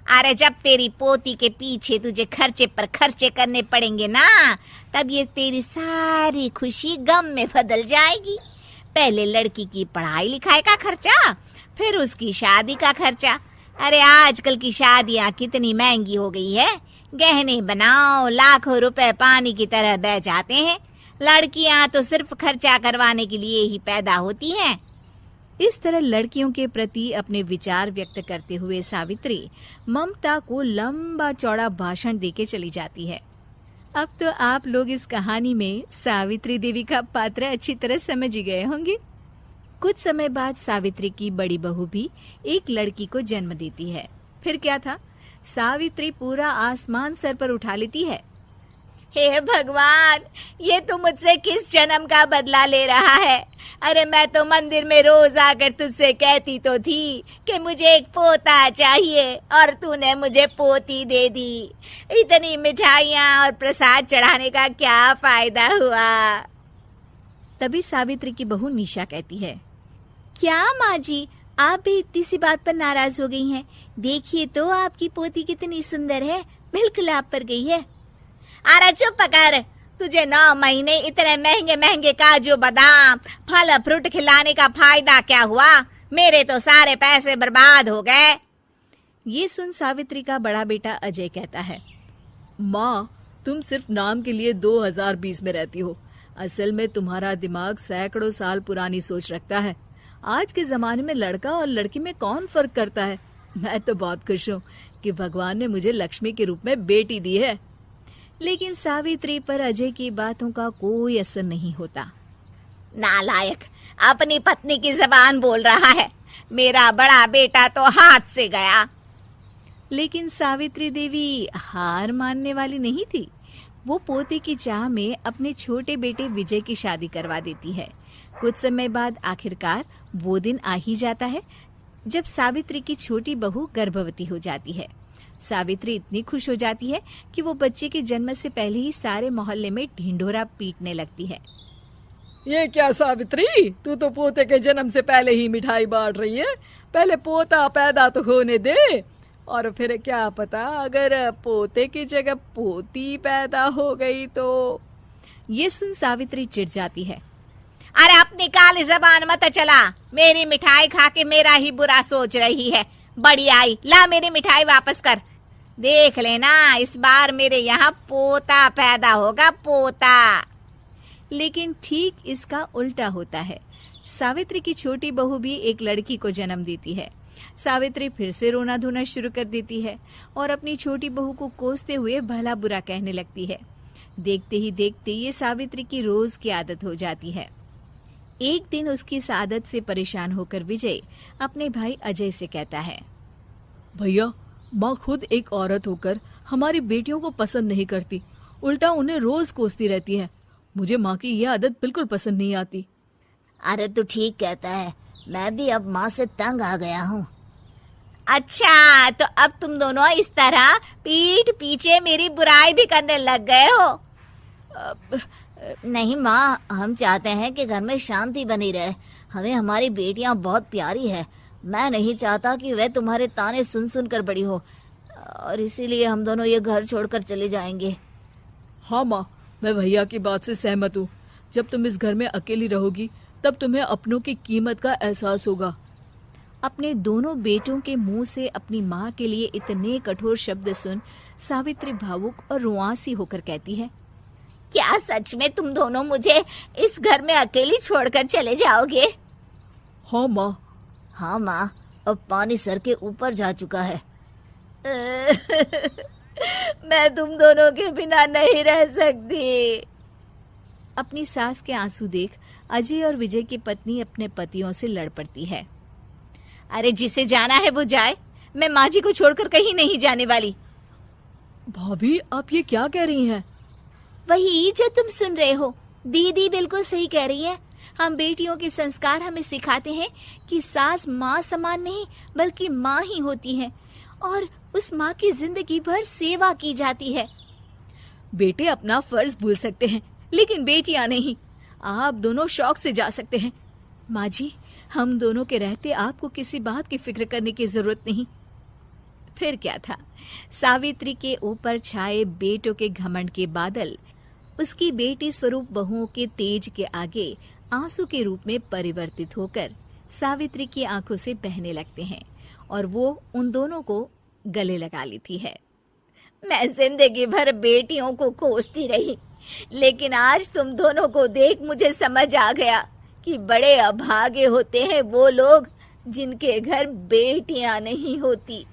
अरे जब तेरी पोती के पीछे तुझे खर्चे पर खर्चे करने पड़ेंगे ना, तब ये तेरी सारी खुशी गम में बदल जाएगी। पहले लड़की की पढ़ाई लिखाई का खर्चा, फिर उसकी शादी का खर्चा। अरे आजकल की शादियां कितनी महंगी हो गई है। गहने बनाओ, लाखों रुपए पानी की तरह बह जाते हैं। लड़कियां तो सिर्फ खर्चा करवाने के लिए ही पैदा होती हैं। इस तरह लड़कियों के प्रति अपने विचार व्यक्त करते हुए सावित्री ममता को लंबा चौड़ा भाषण देके चली जाती है। अब तो आप लोग इस कहानी में सावित्री देवी का पात्र अच्छी तरह समझ ही गए होंगे। कुछ समय बाद सावित्री की बड़ी बहू भी एक लड़की को जन्म देती है। फिर क्या था, सावित्री पूरा आसमान सर पर उठा लेती है। हे भगवान, ये तू मुझसे किस जन्म का बदला ले रहा है? अरे मैं तो मंदिर में रोज आकर तुझसे कहती तो थी कि मुझे एक पोता चाहिए, और तूने मुझे पोती दे दी। इतनी मिठाइयाँ और प्रसाद चढ़ाने का क्या फायदा हुआ? तभी सावित्री की बहू निशा कहती है, क्या माँ जी, आप भी इतनी सी बात पर नाराज हो गई हैं? देखिए तो आपकी पोती कितनी सुंदर है, बिल्कुल आप पर गई है। अरे चुप कर, तुझे 9 महीने इतने महंगे महंगे काजू बादाम फल फ्रूट खिलाने का फायदा क्या हुआ? मेरे तो सारे पैसे बर्बाद हो गए। ये सुन सावित्री का बड़ा बेटा अजय कहता है, माँ, तुम सिर्फ नाम के लिए 2020 में रहती हो। असल में तुम्हारा दिमाग सैकड़ों साल पुरानी सोच रखता है। आज के जमाने में लड़का और लड़की में कौन फर्क करता है। मैं तो बहुत खुश हूँ कि भगवान ने मुझे लक्ष्मी के रूप में बेटी दी है। लेकिन सावित्री पर अजय की बातों का कोई असर नहीं होता। नालायक, अपनी पत्नी की जबान बोल रहा है। मेरा बड़ा बेटा तो हाथ से गया। लेकिन सावित्री देवी हार मानने वाली नहीं थी। वो पोते की चाह में अपने छोटे बेटे विजय की शादी करवा देती है। कुछ समय बाद आखिरकार वो दिन आ ही जाता है जब सावित्री की छोटी बहू गर्भवती हो जाती है। सावित्री इतनी खुश हो जाती है कि वो बच्चे के जन्म से पहले ही सारे मोहल्ले में ढिंढोरा पीटने लगती है। ये क्या सावित्री, तू तो पोते के जन्म से पहले ही मिठाई बांट रही है। पहले पोता पैदा तो होने दे, और फिर क्या पता अगर पोते की जगह पोती पैदा हो गई तो। ये सुन सावित्री चिढ़ जाती है। अरे अपनी काली जबान मत चला। मेरी मिठाई खा के मेरा ही बुरा सोच रही है। बड़ी आई, ला मेरी मिठाई वापस कर। देख लेना, इस बार मेरे यहाँ पोता पैदा होगा, पोता। लेकिन ठीक इसका उल्टा होता है। सावित्री की छोटी बहू भी एक लड़की को जन्म देती है। सावित्री फिर से रोना धोना शुरू कर देती है और अपनी छोटी बहू को कोसते हुए भला बुरा कहने लगती है। देखते ही देखते ये सावित्री की रोज की आदत हो जाती है। एक दिन उसकी इस आदत से परेशान होकर विजय अपने भाई अजय से कहता है, भैया, माँ खुद एक औरत होकर हमारी बेटियों को पसंद नहीं करती, उल्टा उन्हें रोज कोसती रहती है। मुझे माँ की यह आदत बिल्कुल पसंद नहीं आती। अरे तू ठीक कहता है, मैं भी अब माँ से तंग आ गया हूँ। अच्छा, तो अब तुम दोनों इस तरह पीठ पीछे मेरी बुराई भी करने लग गए हो? नहीं माँ, हम चाहते हैं कि घर में शांति बनी रहे। हमें हमारी बेटियाँ बहुत प्यारी है। मैं नहीं चाहता कि वह तुम्हारे ताने सुन सुन कर बड़ी हो, और इसीलिए हम दोनों ये घर छोड़कर चले जाएंगे। हाँ माँ, मैं भैया की बात से सहमत हूँ। जब तुम इस घर में अकेली रहोगी तब तुम्हें अपनों की कीमत का एहसास होगा। अपने दोनों बेटों के मुंह से अपनी माँ के लिए इतने कठोर शब्द सुन सावित्री भावुक और रुआंसी होकर कहती है, क्या सच में तुम दोनों मुझे इस घर में अकेली छोड़कर चले जाओगे? हाँ माँ। हाँ माँ, अब पानी सर के ऊपर जा चुका है। मैं तुम दोनों के बिना नहीं रह सकती। अपनी सास के आंसू देख अजय और विजय की पत्नी अपने पतियों से लड़ पड़ती है। अरे जिसे जाना है वो जाए, मैं माँ जी को छोड़कर कहीं नहीं जाने वाली। भाभी, आप ये क्या कह रही हैं? वही जो तुम सुन रहे हो। दीदी बिल्कुल सही कह रही है। हम बेटियों के संस्कार हमें सिखाते हैं कि सास माँ समान नहीं बल्कि माँ ही होती है, और उस माँ की जिंदगी भर सेवा की जाती है। बेटे अपना फर्ज भूल सकते हैं, लेकिन बेटियां नहीं। आप दोनों शौक से जा सकते हैं। माँ जी, हम दोनों के रहते आपको किसी बात की फिक्र करने की जरूरत नहीं। फिर क्या था, सावित्री के ऊपर छाए बेटों के घमंड के बादल उसकी बेटी स्वरूप बहुओं के तेज के आगे आंसू के रूप में परिवर्तित होकर सावित्री की आंखों से बहने लगते हैं और वो उन दोनों को गले लगा लेती है। मैं जिंदगी भर बेटियों को कोसती रही, लेकिन आज तुम दोनों को देख मुझे समझ आ गया कि बड़े अभागे होते हैं वो लोग जिनके घर बेटियां नहीं होती।